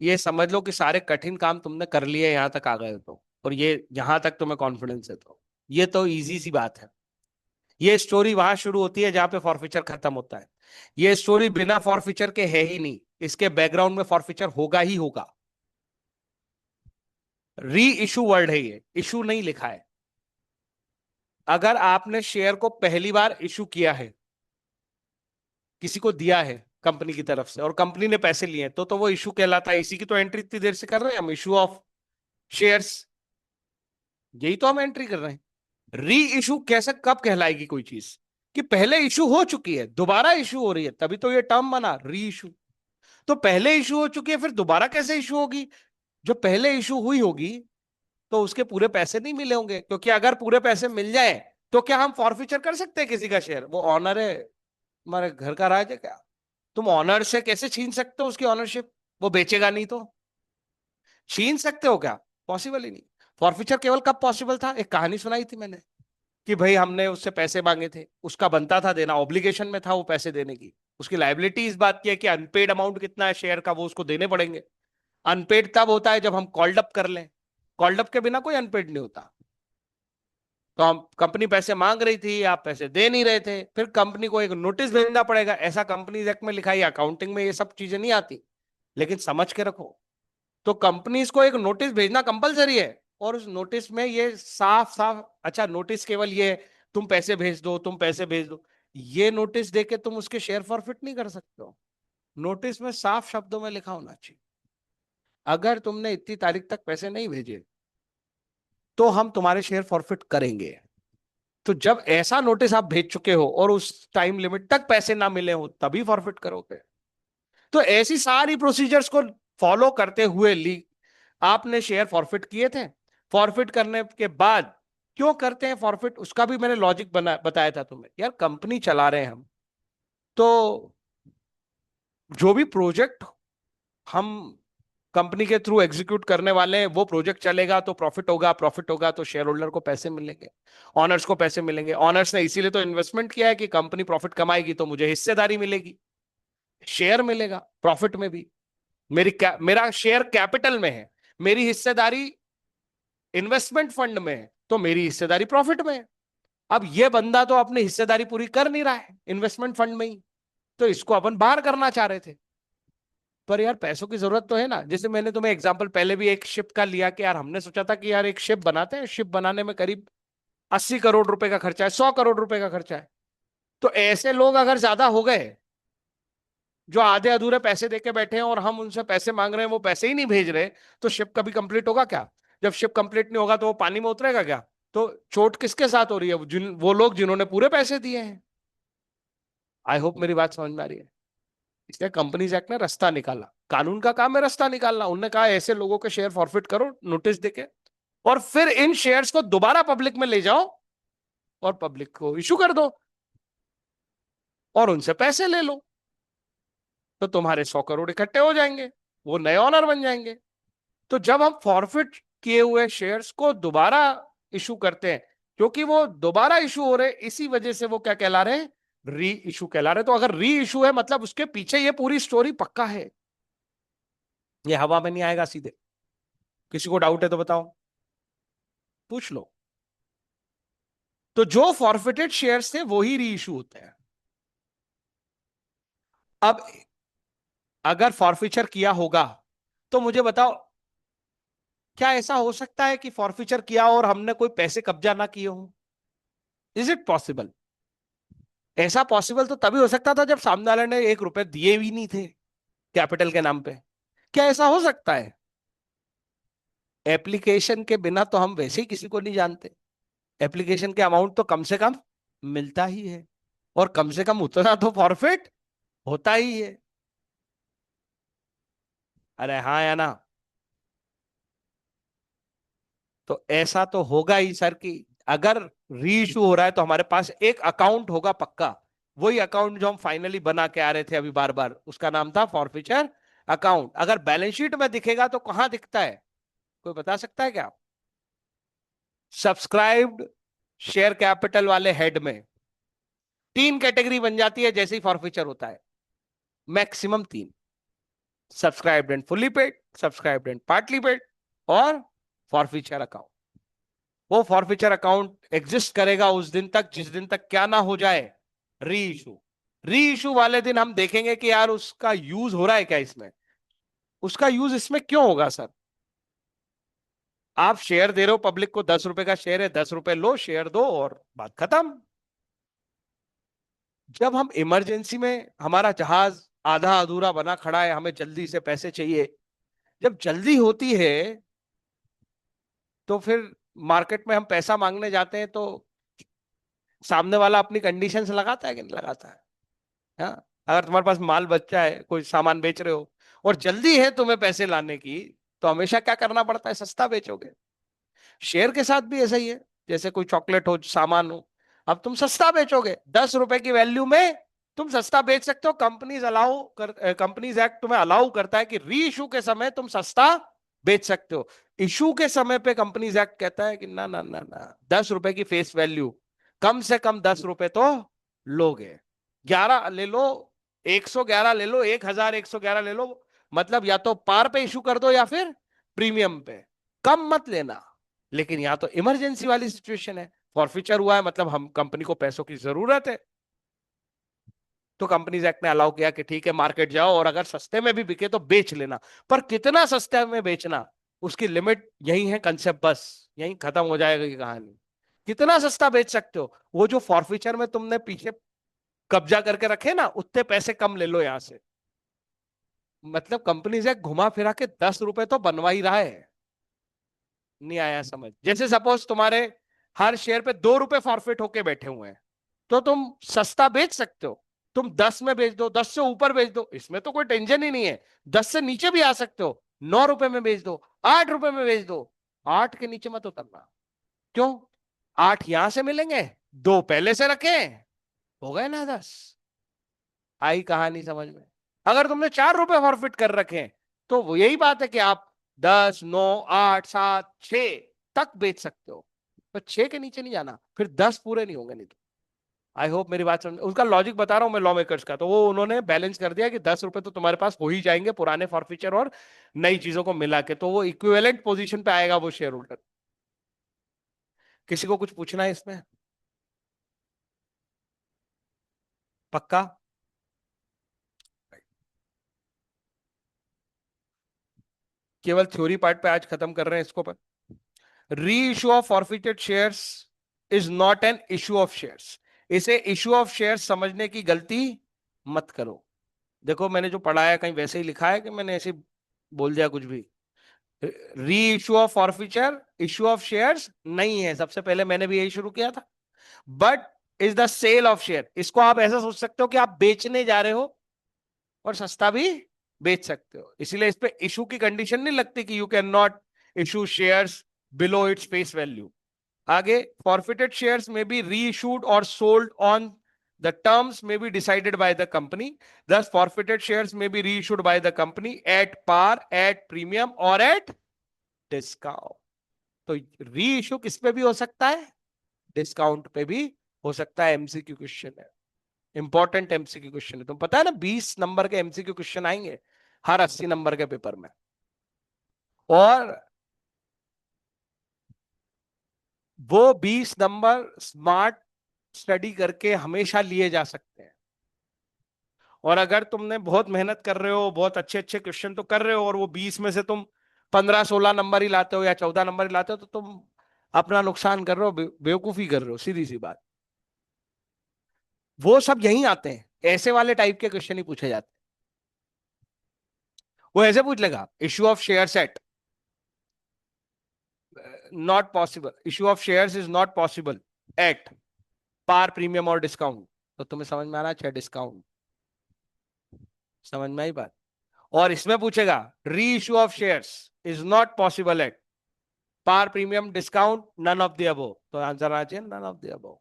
ये समझ लो कि सारे कठिन काम तुमने कर लिए, यहां तक आ गए हो तो, और ये यहां तक तुम्हें कॉन्फिडेंस है तो ये तो इजी सी बात है। ये स्टोरी वहां शुरू होती है जहां पे फॉरफीचर खत्म होता है। ये स्टोरी बिना फॉरफीचर के है ही नहीं, इसके बैकग्राउंड में फॉरफीचर होगा ही होगा। री इशू वर्ड है ये, इशू नहीं लिखा है। अगर आपने शेयर को पहली बार इशू किया है, किसी को दिया है कंपनी की तरफ से, और कंपनी ने पैसे लिए तो वो इशू कहलाता है। इसी की तो एंट्री इतनी देर से कर रहे हैं हम, इशू ऑफ शेयर्स। यही तो हम एंट्री कर रहे हैं। री इशू कैसे कब कहलाएगी कोई चीज? कि पहले इशू हो चुकी है, दोबारा इशू हो रही है, तभी तो ये टर्म बना री इशू। तो पहले इशू हो चुकी है, फिर दोबारा कैसे इशू होगी? जो पहले इशू हुई होगी तो उसके पूरे पैसे नहीं मिले होंगे, क्योंकि अगर पूरे पैसे मिल जाए तो क्या हम फॉरफीचर कर सकते हैं किसी का शेयर? वो ऑनर है, हमारे घर का राज है क्या? तुम ऑनर से कैसे छीन सकते हो उसकी ऑनरशिप? वो बेचेगा नहीं तो छीन सकते हो क्या? पॉसिबल ही नहीं। फॉरफीचर केवल कब पॉसिबल था? एक कहानी सुनाई थी मैंने कि भाई हमने उससे पैसे मांगे थे, उसका बनता था देना, ऑब्लिगेशन में था वो पैसे देने की। उसकी लाइबिलिटी इस बात की है कि अनपेड अमाउंट कितना है शेयर का, वो उसको देने पड़ेंगे। अनपेड तब होता है जब हम कॉल्ड अप कर लें, कॉल्ड अप के बिना कोई अनपेड नहीं होता। तो हम कंपनी पैसे मांग रही थी, आप पैसे दे नहीं रहे थे, फिर कंपनी को एक नोटिस भेजना पड़ेगा। ऐसा कंपनी एक्ट में लिखा है, अकाउंटिंग में ये सब चीजें नहीं आती, लेकिन समझ के रखो। तो कंपनीज को एक नोटिस भेजना कंपलसरी है, और उस नोटिस में ये साफ साफ, अच्छा नोटिस केवल ये तुम पैसे भेज दो, तुम पैसे भेज दो, ये नोटिस देके तुम उसके शेयर फॉरफिट नहीं कर सकते हो। नोटिस में साफ शब्दों में लिखा होना चाहिए, अगर तुमने इतनी तारीख तक पैसे नहीं भेजे तो हम तुम्हारे शेयर फॉरफिट करेंगे। तो जब ऐसा नोटिस आप भेज चुके हो और उस टाइम लिमिट तक पैसे ना मिले हो, तभी फॉरफिट करोगे। तो ऐसी सारी प्रोसीजर्स को फॉलो करते हुए ली आपने शेयर फॉरफिट किए थे। फॉरफिट करने के बाद क्यों करते हैं फॉरफिट, उसका भी मैंने लॉजिक बताया था तुम्हें। यार कंपनी चला रहे हैं हम, तो जो भी प्रोजेक्ट हम कंपनी के थ्रू एग्जीक्यूट करने वाले हैं, वो प्रोजेक्ट चलेगा तो प्रॉफिट होगा, प्रॉफिट होगा तो शेयर होल्डर को पैसे मिलेंगे, ऑनर्स को पैसे मिलेंगे। ऑनर्स ने इसीलिए तो इन्वेस्टमेंट किया है कि कंपनी प्रॉफिट कमाएगी तो मुझे हिस्सेदारी मिलेगी, शेयर मिलेगा प्रॉफिट में भी। मेरा शेयर कैपिटल में है, मेरी हिस्सेदारी इन्वेस्टमेंट फंड में है, तो मेरी हिस्सेदारी प्रॉफिट में है। अब ये बंदा तो अपनी हिस्सेदारी पूरी कर नहीं रहा है इन्वेस्टमेंट फंड में ही, तो इसको अपन बाहर करना चाह रहे थे। पर यार पैसों की जरूरत तो है ना। जैसे मैंने तुम्हें एग्जांपल पहले भी एक शिप का लिया कि यार हमने सोचा था कि यार एक शिप बनाते हैं, शिप बनाने में करीब 80 करोड़ रुपए का खर्चा है, 100 करोड़ रुपए का खर्चा है। तो ऐसे लोग अगर ज्यादा हो गए जो आधे अधूरे पैसे देके बैठे हैं और हम उनसे पैसे मांग रहे हैं, वो पैसे ही नहीं भेज रहे, तो शिप कभी कंप्लीट होगा क्या? जब शिप कंप्लीट नहीं होगा तो वो पानी में उतरेगा क्या? तो चोट किसके साथ हो रही है? वो लोग जिन्होंने पूरे पैसे दिए हैं। आई होप मेरी बात समझ में आ रही है। इसलिए कंपनीज एक्ट ने रास्ता निकाला, कानून का काम है रास्ता निकालना। उन्होंने कहा ऐसे लोगों के शेयर फॉरफिट करो नोटिस देके, और फिर इन शेयर्स को दोबारा पब्लिक में ले जाओ और पब्लिक को इशू कर दो और उनसे पैसे ले लो, तो तुम्हारे 100 करोड़ इकट्ठे हो जाएंगे, वो नए ऑनर बन जाएंगे। तो जब हम फॉरफिट किए हुए शेयर्स को दोबारा इशू करते हैं, क्योंकि वो दोबारा इशू हो रहे, इसी वजह से वो क्या कहला रहे हैं? री इशू कहला रहे। तो अगर री इशू है मतलब उसके पीछे ये पूरी स्टोरी पक्का है, ये हवा में नहीं आएगा सीधे। किसी को डाउट है तो बताओ, पूछ लो। तो जो फॉरफिटेड शेयर्स थे वो ही री इशू होते हैं। अब अगर फॉरफिचर किया होगा तो मुझे बताओ, क्या ऐसा हो सकता है कि फॉरफिचर किया और हमने कोई पैसे कब्जा ना किए हो? Is it possible? ऐसा पॉसिबल तो तभी हो सकता था जब सामने वाले ने 1 रुपए दिए भी नहीं थे कैपिटल के नाम पे। क्या ऐसा हो सकता है? एप्लीकेशन के बिना तो हम वैसे ही किसी को नहीं जानते। एप्लीकेशन के अमाउंट तो कम से कम मिलता ही है, और कम से कम उतना तो फॉरफिट होता ही है। अरे हाँ या ना? तो ऐसा तो होगा ही सर कि अगर री इशू हो रहा है तो हमारे पास एक अकाउंट होगा पक्का, वही अकाउंट जो हम फाइनली बना के आ रहे थे अभी बार बार, उसका नाम था फॉरफिचर अकाउंट। अगर बैलेंस शीट में दिखेगा तो कहां दिखता है? कोई बता सकता है क्या? सब्सक्राइब्ड शेयर कैपिटल वाले हेड में 3 कैटेगरी बन जाती है जैसे ही फॉरफिचर होता है, maximum 3। Subscribed and fully paid, subscribed and partly paid, और फॉरफीचर अकाउंट। वो फॉरफीचर अकाउंट एग्जिस्ट करेगा उस दिन तक जिस दिन तक क्या ना हो जाए, री इशू। री इशू वाले दिन हम देखेंगे कि यार उसका यूज हो रहा है क्या इसमें, उसका यूज इसमें क्यों होगा सर। आप शेयर दे रहे हो पब्लिक को, 10 रुपए का शेयर है, 10 रुपए लो, शेयर दो और बात खत्म। जब हम इमरजेंसी में, हमारा जहाज आधा अधूरा बना खड़ा है, हमें जल्दी से पैसे चाहिए, जब जल्दी होती है तो फिर मार्केट में हम पैसा मांगने जाते हैं तो सामने वाला अपनी कंडीशंस लगाता है कि नहीं लगाता है। हाँ, अगर तुम्हारे पास माल बच्चा है, कोई सामान बेच रहे हो और जल्दी है तुम्हें पैसे लाने की, तो हमेशा क्या करना पड़ता है, सस्ता बेचोगे। शेयर के साथ भी ऐसा ही है, जैसे कोई चॉकलेट हो, सामान हो, अब तुम सस्ता बेचोगे, 10 रुपए की वैल्यू में तुम सस्ता बेच सकते हो। कंपनीज एक्ट तुम्हें अलाउ करता है कि री इशू के समय तुम सस्ता बेच सकते हो। इशू के समय पे कंपनीज एक्ट कहता है कि ना ना ना ना, 10 रुपए की फेस वैल्यू, कम से कम 10 रुपए तो लोगे। 11 ले लो, 111 ले लो, 1111 ले लो, मतलब या तो पार पे इशू कर दो या फिर प्रीमियम पे, कम मत लेना। लेकिन यहाँ तो इमरजेंसी वाली सिचुएशन है, फॉरफीचर हुआ है, मतलब हम कंपनी को पैसों की जरूरत है, तो कंपनीज एक्ट ने अलाउ किया कि ठीक है मार्केट जाओ और अगर सस्ते में भी बिके तो बेच लेना। पर कितना सस्ते में बेचना, उसकी लिमिट यही है, कंसेप्ट बस यही खत्म हो जाएगा ये कहानी। कितना सस्ता बेच सकते हो, वो जो फॉरफीचर में तुमने पीछे कब्जा करके रखे ना, उतने पैसे कम ले लो यहां से। मतलब कंपनीज एक्ट घुमा फिरा के 10 रुपए तो बनवा ही रहा है। नहीं आया समझ? जैसे सपोज तुम्हारे हर शेयर पे 2 रुपए फॉरफिट होके बैठे हुए हैं, तो तुम सस्ता बेच सकते हो, तुम 10 में बेच दो, 10 से ऊपर बेच दो, इसमें तो कोई टेंशन ही नहीं है। 10 से नीचे भी आ सकते हो, 9 रुपए में बेच दो, 8 रुपए में बेच दो, 8 के नीचे मत उतरना। क्यों? 8 यहां से मिलेंगे, 2 पहले से रखे, हो गए ना 10। आई कहानी समझ में? अगर तुमने 4 रुपए फॉरफिट कर रखे हैं, तो वो यही बात है कि आप 10, 9, 8, 7, 6 तक बेच सकते हो, पर 6 के नीचे नहीं जाना, फिर 10 पूरे नहीं होंगे नहीं तो। आई होप मेरी बात समझ, उसका लॉजिक बता रहा हूं मैं लॉ मेकर्स का, तो वो उन्होंने बैलेंस कर दिया कि 10 रुपए तो तुम्हारे पास हो ही जाएंगे पुराने फॉरफीचर और नई चीजों को मिला के, तो वो इक्विवेलेंट पोजीशन पे आएगा वो शेयर होल्डर। किसी को कुछ पूछना है इसमें? पक्का? केवल थ्योरी पार्ट पे आज खत्म कर रहे हैं इसको पर। री issue of forfeited shares is not an issue of shares. इसे इशू ऑफ शेयर्स समझने की गलती मत करो। देखो मैंने जो पढ़ा है कहीं वैसे ही लिखा है कि मैंने ऐसे बोल दिया कुछ भी। री issue of forfeiture issue of shares नहीं है, सबसे पहले मैंने भी यही शुरू किया था। But is the sale of share, इसको आप ऐसा सोच सकते हो कि आप बेचने जा रहे हो और सस्ता भी बेच सकते हो, इसीलिए इस पे इशू की कंडीशन नहीं लगती कि you can not issue shares below its face value. आगे, forfeited shares may be reissued or sold on the terms may be decided by the company. Thus forfeited shares may be reissued by the company at par, at premium or at discount. तो reissue किस पे भी हो सकता है, discount पे भी हो सकता है। एमसीक्यू क्वेश्चन है, इंपॉर्टेंट एमसीक्यू क्वेश्चन है, तुम पता है ना 20 नंबर के एमसीक्यू क्वेश्चन आएंगे हर 80 नंबर के पेपर में। और वो 20 नंबर स्मार्ट स्टडी करके हमेशा लिए जा सकते हैं। और अगर तुमने बहुत मेहनत कर रहे हो, बहुत अच्छे अच्छे क्वेश्चन तो कर रहे हो, और वो 20 में से तुम 15-16 नंबर ही लाते हो या 14 नंबर ही लाते हो, तो तुम अपना नुकसान कर रहे हो, बेवकूफी कर रहे हो, सीधी सी बात। वो सब यहीं आते हैं, ऐसे वाले टाइप के क्वेश्चन ही पूछे जाते हैं। वो ऐसे पूछ लेगा, issue of share set not possible, issue of shares is not possible at par, premium और डिस्काउंट, तो तुम्हें समझ में आना चाहिए डिस्काउंट। समझ में आई बात? और इसमें पूछेगा, reissue of shares is not possible at par, premium, discount, none of the above, तो आंसर आना चाहिए नन ऑफ द अबव।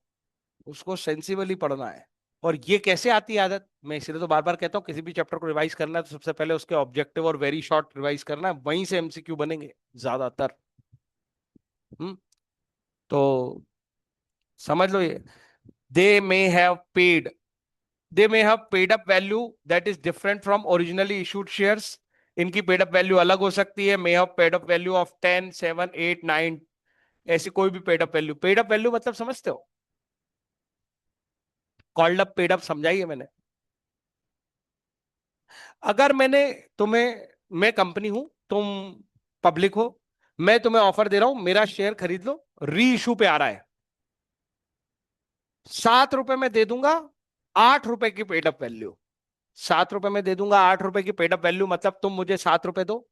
उसको सेंसिबली पढ़ना है। और ये कैसे आती है आदत, मैं इसलिए तो बार बार कहता हूँ, किसी भी चैप्टर को रिवाइज करना है तो सबसे पहले उसके ऑब्जेक्टिव और वेरी शॉर्ट रिवाइज करना है, वहीं से एमसीक्यू बनेंगे ज्यादातर। हम्म तो समझ लो ये, they may have paid, they may have paid up value that is different from originally issued shares इनकी पेड अप वैल्यू अलग हो सकती है, may of paid up value of 10, 7, 8, 9, ऐसी कोई भी paid up value. Paid up value मतलब समझते हो? कॉल्ड अप पेड अप समझाइए मैंने। अगर मैंने तुम्हें, मैं कंपनी हूं, तुम पब्लिक हो, मैं तुम्हें ऑफर दे रहा हूं मेरा शेयर खरीद लो, री इशू पे आ रहा है, 7 रुपए में दे दूंगा, 8 रुपए की पेड अप वैल्यू। 7 रुपए में दे दूंगा, 8 रुपए की पेड अप वैल्यू, मतलब तुम मुझे 7 रुपए दो,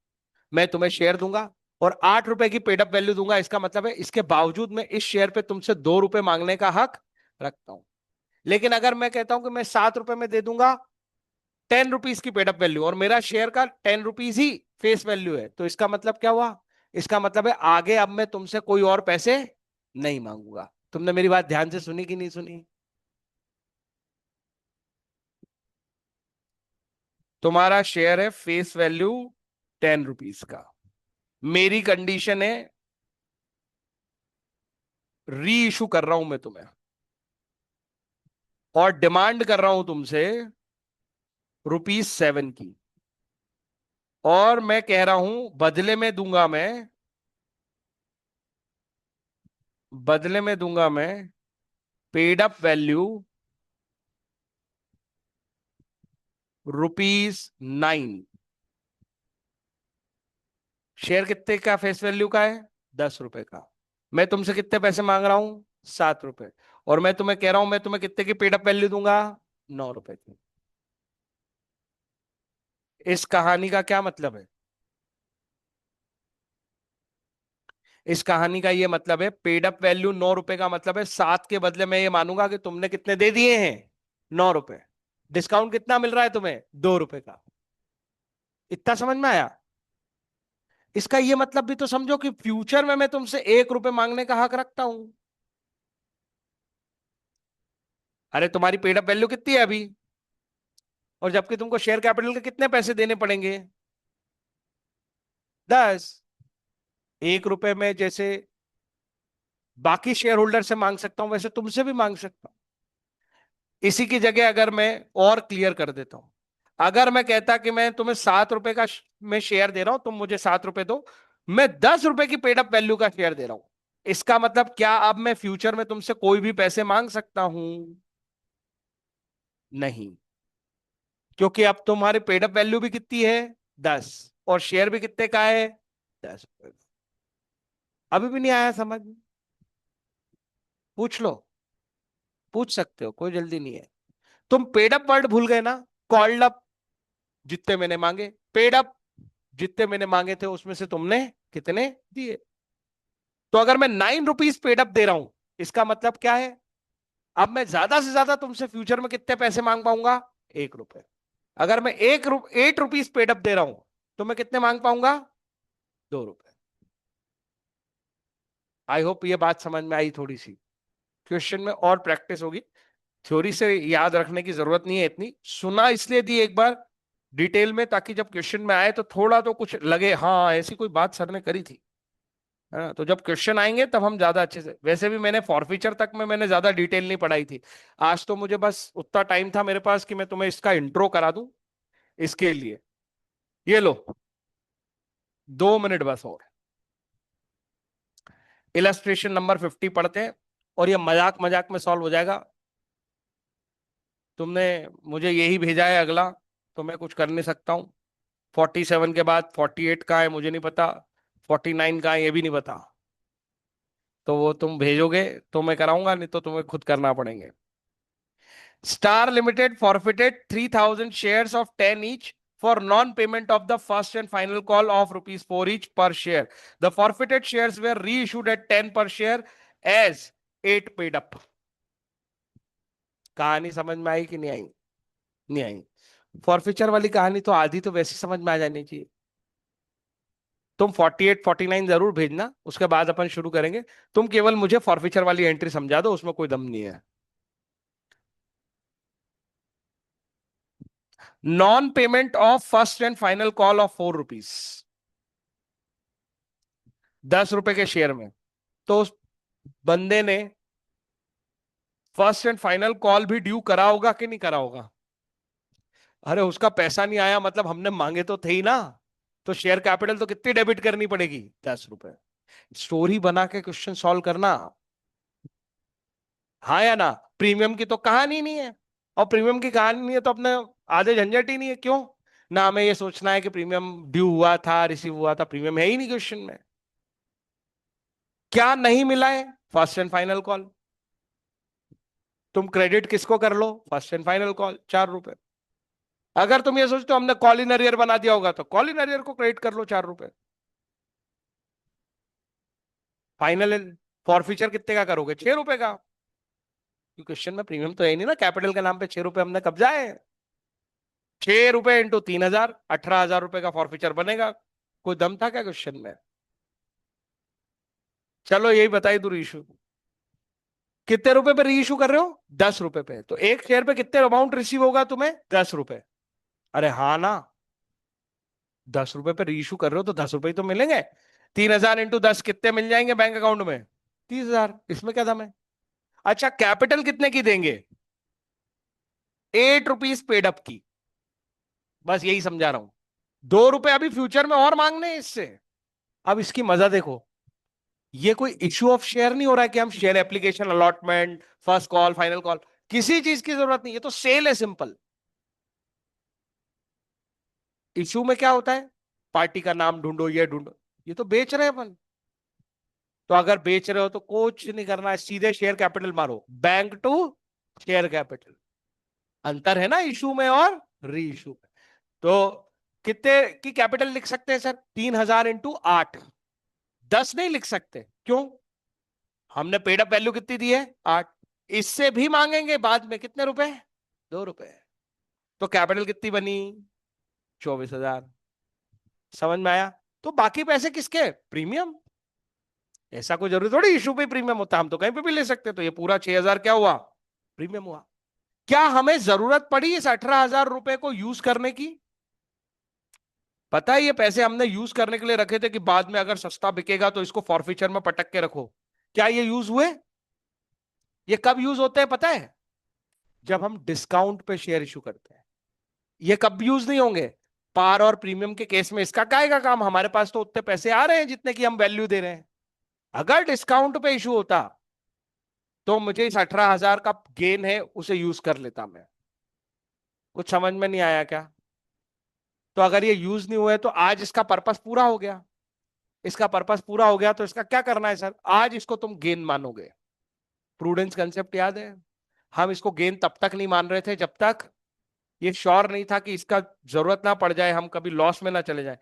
मैं तुम्हें शेयर दूंगा और 8 रुपए की पेड अप वैल्यू दूंगा। इसका मतलब है इसके बावजूद मैं इस शेयर पे तुमसे 2 रुपए मांगने का हक रखता हूं। लेकिन अगर मैं कहता हूं कि मैं 7 रुपए में दे दूंगा 10 रुपीज की पेड अप वैल्यू और मेरा शेयर का 10 रुपीज ही फेस वैल्यू है, तो इसका मतलब क्या हुआ? इसका मतलब है आगे अब मैं तुमसे कोई और पैसे नहीं मांगूंगा। तुमने मेरी बात ध्यान से सुनी कि नहीं सुनी? तुम्हारा शेयर है फेस वैल्यू 10 रुपीज का, मेरी कंडीशन है री इशू कर रहा हूं मैं तुम्हें और डिमांड कर रहा हूं तुमसे ₹7 की, और मैं कह रहा हूं बदले में दूंगा मैं पेड अप वैल्यू ₹9। शेयर कितने का फेस वैल्यू का है? 10 रुपए का। मैं तुमसे कितने पैसे मांग रहा हूं? 7 रुपए। और मैं तुम्हें कह रहा हूं मैं तुम्हें कितने की पेड अप वैल्यू दूंगा? 9 रुपए की। इस कहानी का क्या मतलब है? इस कहानी का ये मतलब है पेड अप वैल्यू 9 रुपए का मतलब है 7 के बदले मैं ये मानूंगा कि तुमने कितने दे दिए हैं? 9 रुपए। डिस्काउंट कितना मिल रहा है तुम्हें? 2 रुपए का। इतना समझ में आया? इसका ये मतलब भी तो समझो कि फ्यूचर में मैं तुमसे 1 रुपए मांगने का हक रखता हूं। अरे तुम्हारी पेड अप वैल्यू कितनी है अभी? और जबकि तुमको शेयर कैपिटल के कितने पैसे देने पड़ेंगे? 10। 1 रुपए में जैसे बाकी शेयर होल्डर से मांग सकता हूं वैसे तुमसे भी मांग सकता हूं। इसी की जगह अगर मैं और क्लियर कर देता हूं, अगर मैं कहता कि मैं तुम्हें 7 रुपए का मैं शेयर दे रहा हूं, तुम मुझे 7 रुपए दो, मैं 10 रुपए की पेड अप वैल्यू का शेयर दे रहा हूं, इसका मतलब क्या अब मैं फ्यूचर में तुमसे कोई भी पैसे मांग सकता हूं? नहीं, क्योंकि अब तुम्हारी पेड अप वैल्यू भी कितनी है? 10। और शेयर भी कितने का है? 10 रुपए। अभी भी नहीं आया समझ में? पूछ लो, पूछ सकते हो, कोई जल्दी नहीं है। तुम पेड अप वर्ड भूल गए ना? कॉल्ड अप जितने मैंने मांगे, पेड अप जितने मैंने मांगे थे उसमें से तुमने कितने दिए। तो अगर मैं 9 रुपीज पेड अप दे रहा हूं, इसका मतलब क्या है? अब मैं ज्यादा से ज्यादा तुमसे फ्यूचर में कितने पैसे मांग पाऊंगा? 1 रुपए। अगर मैं 8 रुपीज पेड अप दे रहा हूं तो मैं कितने मांग पाऊंगा? 2 रुपए। आई होप ये बात समझ में आई थोड़ी सी। क्वेश्चन में और प्रैक्टिस होगी, थ्योरी से याद रखने की जरूरत नहीं है इतनी, सुना इसलिए दी एक बार डिटेल में ताकि जब क्वेश्चन में आए तो थोड़ा तो कुछ लगे, हाँ ऐसी कोई बात सर ने करी थी, है ना? तो जब क्वेश्चन आएंगे तब हम ज्यादा अच्छे से, वैसे भी मैंने फॉरफीचर तक में मैंने ज्यादा डिटेल नहीं पढ़ाई थी। आज तो मुझे बस उतना टाइम था मेरे पास कि मैं तुम्हें इसका इंट्रो करा दूं, इसके लिए। ये लो, 2 मिनट बस और, इलस्ट्रेशन नंबर 50 पढ़ते हैं और ये मजाक मजाक में सॉल्व हो जाएगा। तुमने मुझे यही भेजा है अगला, तो मैं कुछ कर नहीं सकता हूँ। 47 के बाद 48 का है मुझे नहीं पता, 49 का है ये भी नहीं पता, तो वो तुम भेजोगे तो मैं कराऊंगा, नहीं तो तुम्हें खुद करना पड़ेंगे। Star Limited forfeited 3,000 shares of 10 each for non-payment of the first and final call of ₹4 each per share. The forfeited shares were reissued at 10 per share as 8 paid up. कहानी समझ में आई कि नहीं आई? नहीं आई। फॉरफीचर वाली कहानी तो आधी तो वैसे समझ में आ जानी चाहिए। तुम 48 49 जरूर भेजना, उसके बाद अपन शुरू करेंगे। तुम केवल मुझे फॉरफीचर वाली एंट्री समझा दो, उसमें कोई दम नहीं है। Non payment of first and final call of ₹4, 10 रुपए के शेयर में। तो उस बंदे ने फर्स्ट एंड फाइनल कॉल भी ड्यू करा होगा कि नहीं करा होगा? अरे उसका पैसा नहीं आया मतलब हमने मांगे तो थे ही ना। तो शेयर कैपिटल तो कितनी डेबिट करनी पड़ेगी? 10 रुपए। स्टोरी बना के क्वेश्चन सॉल्व करना, हाँ या ना? प्रीमियम की तो कहानी नहीं है, और प्रीमियम की कहानी नहीं है तो अपने आधे झंझट ही नहीं है। क्यों? ना हमें ये सोचना है कि प्रीमियम ड्यू हुआ था, रिसीव हुआ था, प्रीमियम है ही नहीं क्वेश्चन में। क्या नहीं मिला है? First and final call. तुम क्रेडिट किसको कर लो? फर्स्ट एंड फाइनल कॉल, 4 रुपए। अगर तुम ये सोचते हो हमने कॉल इन अरियर बना दिया होगा, तो कॉल इन अरियर को क्रेडिट कर लो, 4 रुपए। फाइनल फॉरफीचर कितने का करोगे? 6 रुपए का। क्वेश्चन में प्रीमियम तो है नहीं ना, कैपिटल के नाम पे 6 रुपए हमने कब्जा है। 6 रुपए इंटू 3,000, 18,000 रुपए का फॉरफीचर बनेगा। कोई दम था क्या क्वेश्चन में? चलो यही बताई दो रीइशू। कितने रुपए पे री इशू कर रहे हो? 10 रुपए पे। तो एक शेयर पे कितने अमाउंट रिसीव होगा तुम्हें? 10 रुपए। अरे हाँ ना, 10 रुपए पे री इशू कर रहे हो तो 10 रुपए ही तो मिलेंगे। 3,000 इंटू 10 कितने मिल जाएंगे बैंक अकाउंट में? 30,000। इसमें क्या दम है? अच्छा, कैपिटल कितने की देंगे? 8 रुपीज पेड अप की। बस यही समझा रहा हूं। 2 रुपए अभी फ्यूचर में और मांगने हैं इससे। अब इसकी मजा देखो। ये कोई इश्यू ऑफ शेयर नहीं हो रहा है कि हम share application allotment, first call, final call, किसी चीज की जरूरत नहीं। ये तो सेल है, सिंपल। इश्यू में क्या होता है? पार्टी का नाम ढूंढो, ये ढूंढो। ये तो बेच रहे हैं अपन। तो अगर बेच रहे हो तो कुछ नहीं करना है, सीधे शेयर कैपिटल मारो, बैंक टू शेयर कैपिटल। अंतर है ना इशू में और री इशू में। तो कितने की कैपिटल लिख सकते हैं सर? 3,000 इंटू 8। 10 नहीं लिख सकते, क्यों? हमने पेड अप वैल्यू कितनी दी है? 8। इससे भी मांगेंगे बाद में, कितने रुपए? 2 रुपए। तो कैपिटल कितनी बनी? 24,000। समझ में आया? तो बाकी पैसे किसके? प्रीमियम। ऐसा कोई जरूरी थोड़ी इशू पे प्रीमियम होता, हम तो कहीं पे भी ले सकते। तो ये पूरा 6,000 क्या हुआ? प्रीमियम हुआ। क्या हमें जरूरत पड़ी इस 18,000 रुपए को यूज करने की? पता है ये पैसे हमने यूज करने के लिए रखे थे कि बाद में अगर सस्ता बिकेगा तो इसको फॉरफीचर में पटक के रखो। क्या ये यूज हुए? ये कब यूज होते हैं पता है? जब हम डिस्काउंट पे शेयर इशू करते हैं। ये कब यूज नहीं होंगे? पार और प्रीमियम के केस में इसका काएगा काम, हमारे पास तो उतने पैसे आ रहे हैं जितने की हम वैल्यू दे रहे हैं। अगर डिस्काउंट पे इशू होता तो मुझे इस 18,000 का गेन है उसे यूज कर लेता मैं। कुछ समझ में नहीं आया क्या? तो अगर ये यूज नहीं हुए तो आज इसका पर्पस पूरा हो गया। इसका पर्पस पूरा हो गया तो इसका क्या करना है सर? आज इसको तुम गेन मानोगे। प्रूडेंस कंसेप्ट याद है? हम इसको गेन तब तक नहीं मान रहे थे जब तक ये श्योर नहीं था कि इसका जरूरत ना पड़ जाए, हम कभी लॉस में ना चले जाए।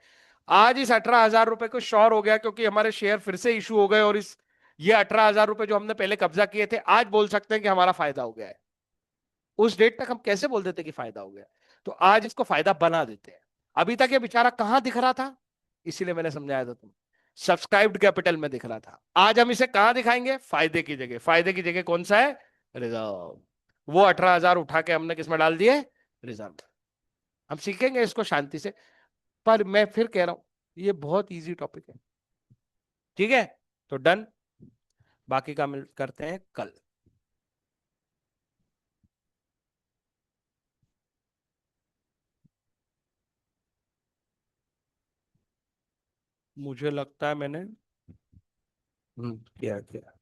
आज इस 18,000 रुपए को श्योर हो गया क्योंकि हमारे शेयर फिर से इशू हो गए, और इस ये 18,000 रुपए जो हमने पहले कब्जा किए थे, आज बोल सकते हैं कि हमारा फायदा हो गया है। उस डेट तक हम कैसे बोल देते कि फायदा हो गया? तो आज इसको फायदा बना देते हैं। अभी तक ये बेचारा कहां दिख रहा था? इसीलिए मैंने समझाया था तुम, सब्सक्राइब्ड कैपिटल में दिख रहा था। आज हम इसे कहां दिखाएंगे? फायदे की जगह। फायदे की जगह कौन सा है? रिजर्व। वो 18,000 उठा के हमने किसमें डाल दिए? रिजर्व। हम सीखेंगे इसको शांति से। पर मैं फिर कह रहा हूं, ये बहुत इजी टॉपिक है। ठीक है? तो डन। बाकी का मिल करते हैं कल। मुझे लगता है मैंने किया किया।